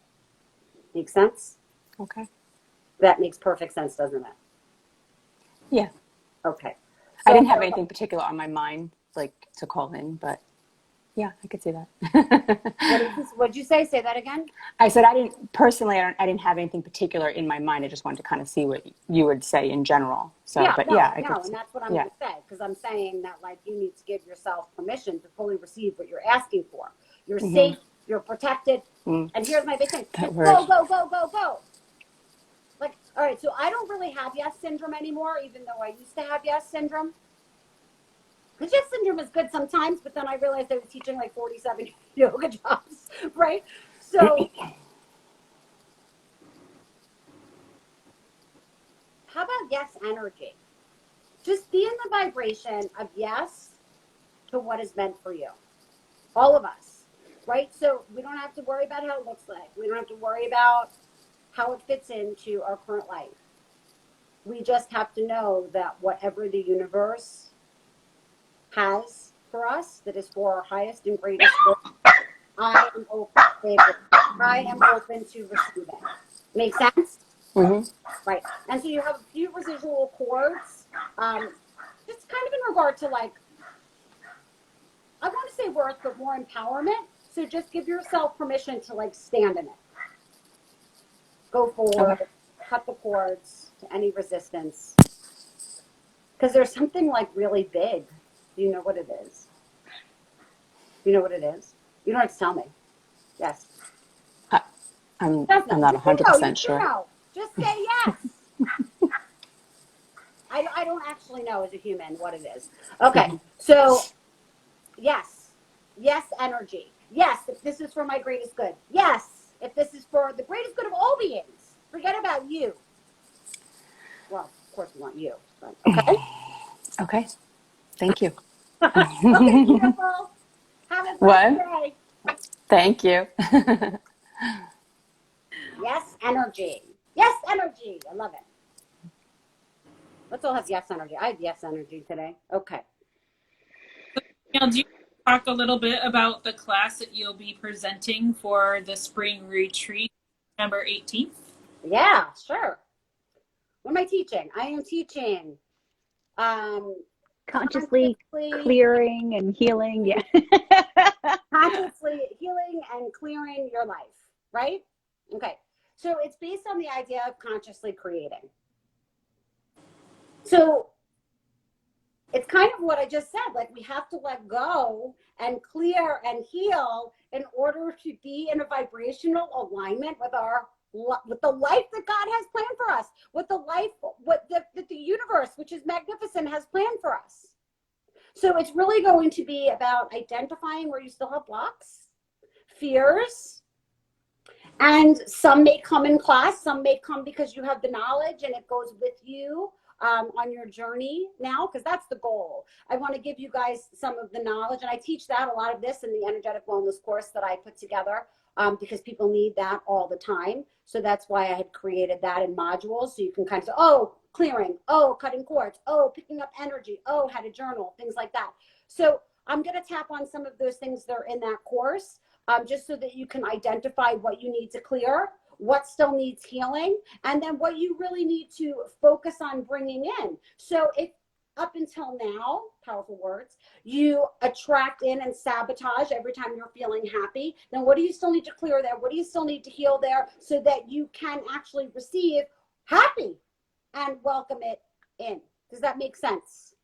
Make sense? Okay. That makes perfect sense, doesn't it? Yeah. Okay. I didn't have anything particular on my mind, like to call in, but yeah, I could see that. What'd you say? Say that again. I said I didn't have anything particular in my mind. I just wanted to kind of see what you would say in general. So, Yeah, but no, yeah, and that's what I'm going to say, because I'm saying that like you need to give yourself permission to fully receive what you're asking for. You're safe, you're protected, and here's my big thing: That just word. go. Like, all right, so I don't really have yes syndrome anymore, even though I used to have yes syndrome. Because yes syndrome is good sometimes, but then I realized I was teaching like 47 yoga jobs, right? So how about yes energy? Just be in the vibration of yes to what is meant for you. All of us, right? So we don't have to worry about how it looks like. We don't have to worry about how it fits into our current life. We just have to know that whatever the universe has for us, that is for our highest and greatest good, I am open to receiving. Make sense? Mm-hmm. Right. And so you have a few residual chords, just kind of in regard to like, I want to say worth, but more empowerment. So just give yourself permission to like stand in it. Go forward, cut the cords to any resistance. Because there's something like really big. Do you know what it is? Do you know what it is? You don't have to tell me. Yes. I'm not 100% sure. No. Just say yes. I don't actually know as a human what it is. Okay. So yes. Yes, energy. Yes, if this is for my greatest good. Yes, if this is for the greatest good of all beings. Forget about you. Well, of course we want you. But, okay. Okay. Thank you. Okay, beautiful. Have a blessed day. Thank you. Yes, energy. Yes, energy. I love it. Let's all have yes energy. I have yes energy today. Okay. Now, do you talk a little bit about the class that you'll be presenting for the spring retreat, September 18th? Yeah, sure. What am I teaching? I am teaching Consciously clearing and healing. Yeah. consciously healing and clearing your life, right? Okay. So it's based on the idea of consciously creating. So it's kind of what I just said. Like, we have to let go and clear and heal in order to be in a vibrational alignment with the life that God has planned for us, with the life, that the universe, which is magnificent, has planned for us. So it's really going to be about identifying where you still have blocks, fears, and some may come in class, some may come because you have the knowledge and it goes with you on your journey now, because that's the goal. I want to give you guys some of the knowledge, and I teach that, a lot of this, in the energetic wellness course that I put together, because people need that all the time. So that's why I had created that in modules, so you can kind of say, oh, clearing, oh, cutting cords, oh, picking up energy, oh, how to journal, things like that. So I'm going to tap on some of those things that are in that course, just so that you can identify what you need to clear, what still needs healing, and then what you really need to focus on bringing in. So if up until now, powerful words, you attract in and sabotage every time you're feeling happy, then what do you still need to clear there? What do you still need to heal there so that you can actually receive happy and welcome it in? Does that make sense?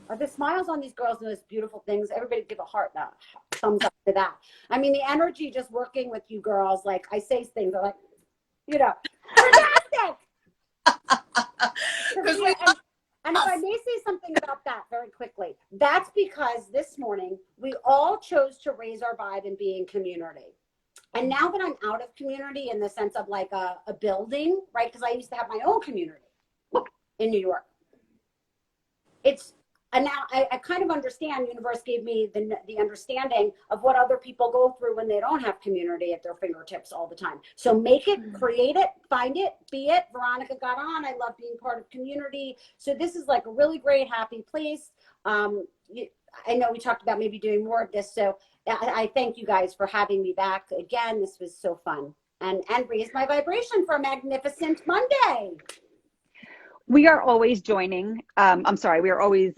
Are the smiles on these girls and those beautiful things? Everybody give a heart, thumbs up to that. I mean, the energy just working with you girls, like, I say things, I'm like, you know, fantastic. And if I may say something about that very quickly, that's because this morning we all chose to raise our vibe and be in community. And now that I'm out of community in the sense of like a building, right? Because I used to have my own community in New York. And now I kind of understand, universe gave me the understanding of what other people go through when they don't have community at their fingertips all the time. So make it, create it, find it, be it. Veronica got on. I love being part of community. So this is like a really great, happy place. I know we talked about maybe doing more of this. So I thank you guys for having me back again. This was so fun. And raise my vibration for a magnificent Monday. We are always we are always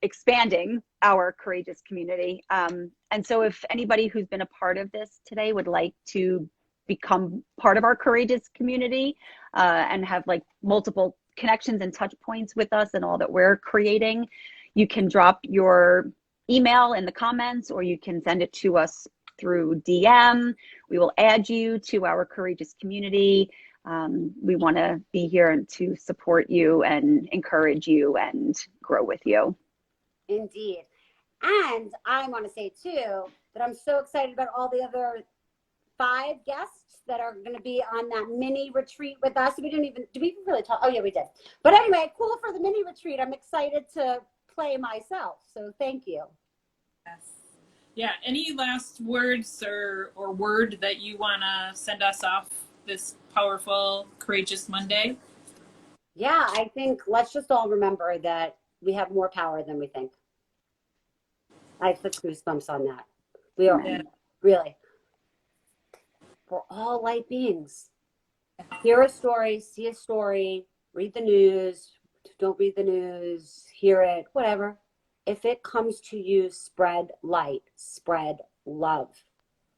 expanding our courageous community. And so if anybody who's been a part of this today would like to become part of our courageous community and have like multiple connections and touch points with us and all that we're creating, you can drop your email in the comments, or you can send it to us through DM. We will add you to our courageous community. We want to be here to support you and encourage you and grow with you. Indeed. And I want to say too, that I'm so excited about all the other 5 guests that are going to be on that mini retreat with us. Did we even really talk? Oh yeah, we did. But anyway, cool for the mini retreat. I'm excited to play myself. So thank you. Yes. Yeah. Any last words or word that you want to send us off this powerful, courageous Monday? Yeah, I think let's just all remember that we have more power than we think. I put goosebumps on that. We are really, we're all light beings. Hear a story, see a story, read the news, don't read the news, hear it, whatever. If it comes to you, spread light, spread love,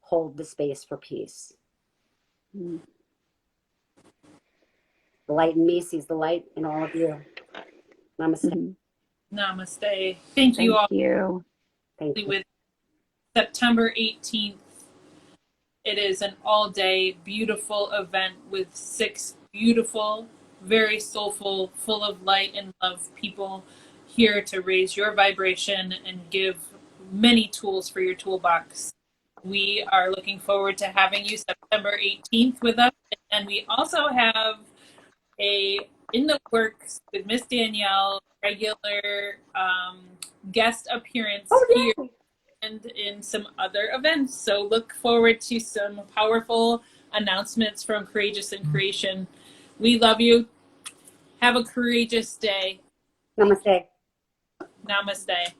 hold the space for peace. The light in me sees the light in all of you. Namaste. Namaste. Thank you all. Thank you. With September 18th, it is an all-day beautiful event with 6 beautiful, very soulful, full of light and love people here to raise your vibration and give many tools for your toolbox. We are looking forward to having you September 18th with us. And we also have in the works with Miss Danielle, regular guest appearance here and in some other events. So look forward to some powerful announcements from Courageous in Creation. We love you. Have a courageous day. Namaste. Namaste.